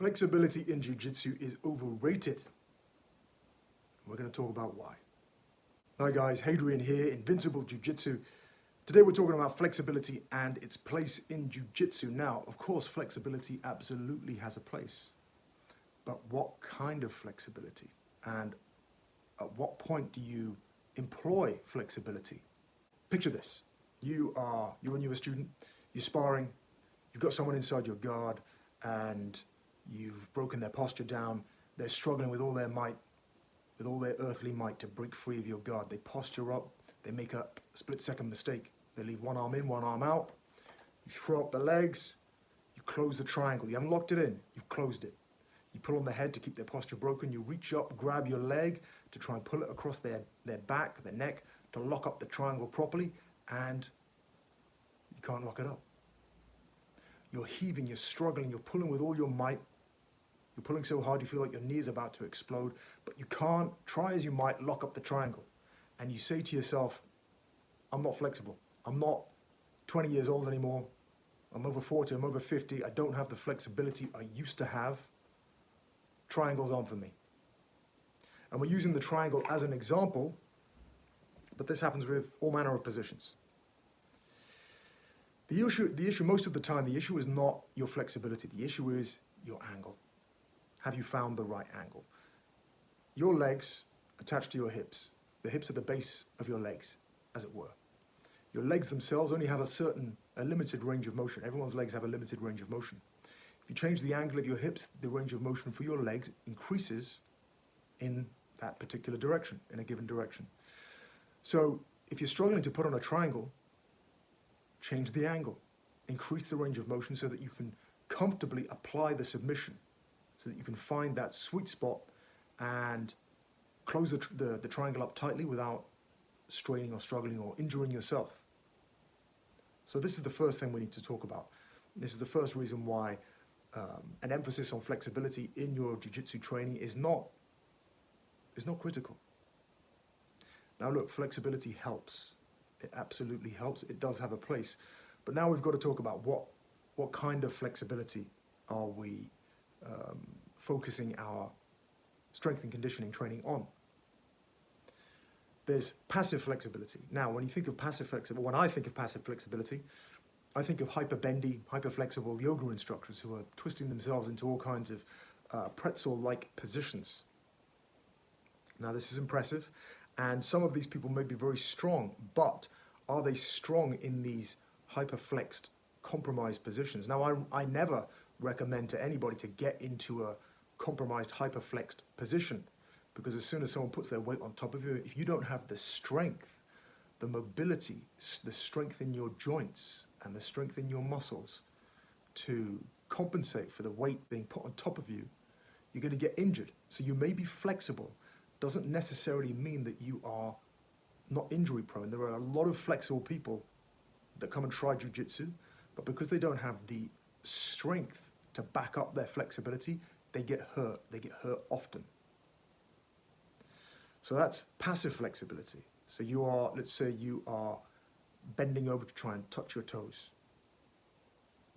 Flexibility in Jiu Jitsu is overrated. We're going to talk about why. Hi guys, Hadrian here, Invincible Jiu Jitsu. Today we're talking about flexibility and its place in Jiu Jitsu. Now, of course, flexibility absolutely has a place. But what kind of flexibility? And at what point do you employ flexibility? Picture this. You're a newer student, you're sparring, you've got someone inside your guard and you've broken their posture down. They're struggling with all their might, with all their earthly might to break free of your guard. They posture up, they make a split-second mistake. They leave one arm in, one arm out. You throw up the legs, you close the triangle. You haven't locked it in, you've closed it. You pull on the head to keep their posture broken. You reach up, grab your leg to try and pull it across their back, their neck, to lock up the triangle properly, and you can't lock it up. You're heaving, you're struggling, you're pulling with all your might. You're pulling so hard you feel like your knee is about to explode, but you can't, try as you might, lock up the triangle. And you say to yourself, I'm not flexible. I'm not 20 years old anymore. I'm over 40, I'm over 50. I don't have the flexibility I used to have. Triangles aren't for me. And we're using the triangle as an example, but this happens with all manner of positions. The issue most of the time, the issue is not your flexibility. The issue is your angle. Have you found the right angle? Your legs attached to your hips. The hips are the base of your legs, as it were. Your legs themselves only have a limited range of motion. Everyone's legs have a limited range of motion. If you change the angle of your hips, the range of motion for your legs increases in that particular direction, in a given direction. So if you're struggling to put on a triangle, change the angle, increase the range of motion so that you can comfortably apply the submission, so that you can find that sweet spot and close the triangle up tightly without straining or struggling or injuring yourself. So this is the first thing we need to talk about. This is the first reason why an emphasis on flexibility in your jiu-jitsu training is not critical. Now look, flexibility helps. It absolutely helps. It does have a place. But now we've got to talk about what kind of flexibility are we focusing our strength and conditioning training on. There's passive flexibility. Now, when I think of passive flexibility, I think of hyper-bendy, hyper-flexible yoga instructors who are twisting themselves into all kinds of pretzel-like positions. Now, this is impressive, and some of these people may be very strong, but are they strong in these hyper-flexed, compromised positions? Now, I never recommend to anybody to get into a compromised, hyper-flexed position, because as soon as someone puts their weight on top of you, if you don't have the strength, the mobility, the strength in your joints, and the strength in your muscles to compensate for the weight being put on top of you, you're going to get injured. So you may be flexible. Doesn't necessarily mean that you are not injury prone. There are a lot of flexible people that come and try jiu-jitsu, but because they don't have the strength to back up their flexibility, they get hurt. They get hurt often. So that's passive flexibility. So you are, let's say you are bending over to try and touch your toes.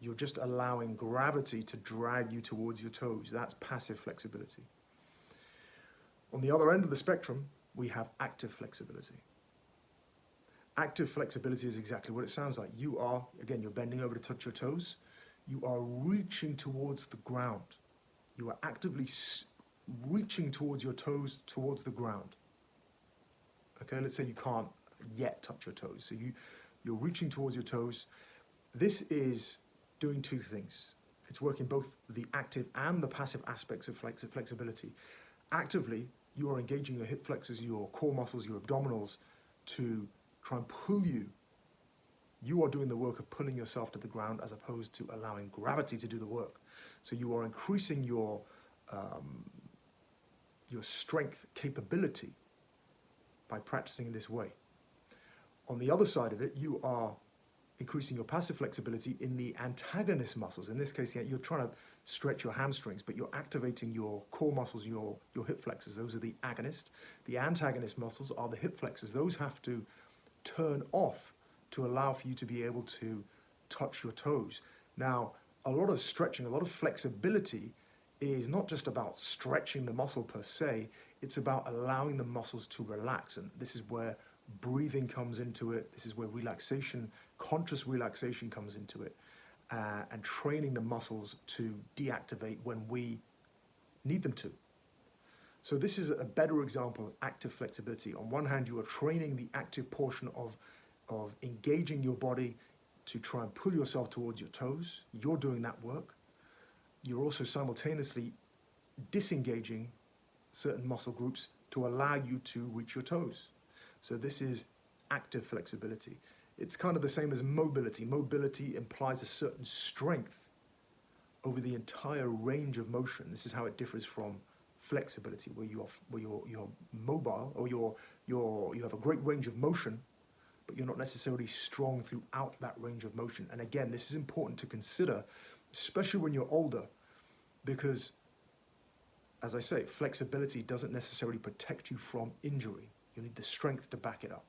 You're just allowing gravity to drag you towards your toes. That's passive flexibility. On the other end of the spectrum, we have active flexibility. Active flexibility is exactly what it sounds like. You are, again, you're bending over to touch your toes. You are reaching towards the ground. You are actively reaching towards your toes, towards the ground. Okay, let's say you can't yet touch your toes. So you're reaching towards your toes. This is doing two things. It's working both the active and the passive aspects of flexibility. Actively, you are engaging your hip flexors, your core muscles, your abdominals to try and pull you. You are doing the work of pulling yourself to the ground as opposed to allowing gravity to do the work. So you are increasing your strength capability by practicing in this way. On the other side of it, you are increasing your passive flexibility in the antagonist muscles. In this case, you're trying to stretch your hamstrings, but you're activating your core muscles, your hip flexors. Those are the agonist. The antagonist muscles are the hip flexors. Those have to turn off to allow for you to be able to touch your toes. Now, a lot of stretching, a lot of flexibility is not just about stretching the muscle per se, it's about allowing the muscles to relax. And this is where breathing comes into it. This is where relaxation, conscious relaxation comes into it. And training the muscles to deactivate when we need them to. So this is a better example of active flexibility. On one hand, you are training the active portion of engaging your body to try and pull yourself towards your toes. You're doing that work. You're also simultaneously disengaging certain muscle groups to allow you to reach your toes. So this is active flexibility. It's kind of the same as mobility. Mobility implies a certain strength over the entire range of motion. This is how it differs from flexibility, where you're mobile, or you have a great range of motion, but you're not necessarily strong throughout that range of motion. And again, this is important to consider, especially when you're older, because, as I say, flexibility doesn't necessarily protect you from injury. You need the strength to back it up.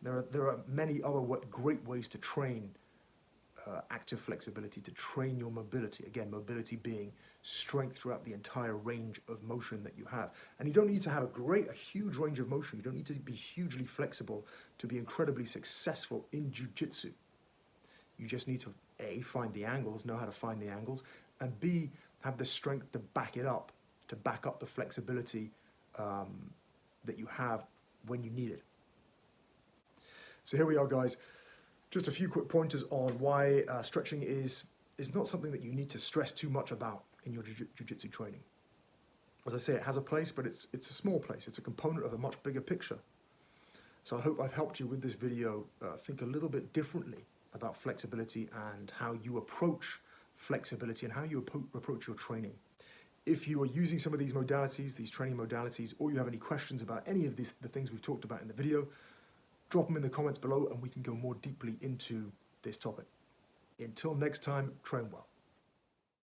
There are many other great ways to train active flexibility, to train your mobility. Again, mobility being strength throughout the entire range of motion that you have. And you don't need to have a huge range of motion. You don't need to be hugely flexible to be incredibly successful in Jiu Jitsu. You just need to, A, find the angles, know how to find the angles, and B, have the strength to back it up, to back up the flexibility that you have when you need it. So here we are, guys. Just a few quick pointers on why stretching is not something that you need to stress too much about in your jiu-jitsu training. As I say, it has a place, but it's a small place. It's a component of a much bigger picture. So I hope I've helped you with this video think a little bit differently about flexibility and how you approach flexibility and how you approach your training. If you are using some of these modalities, these training modalities, or you have any questions about any of the things we've talked about in the video, drop them in the comments below and we can go more deeply into this topic. Until next time, train well.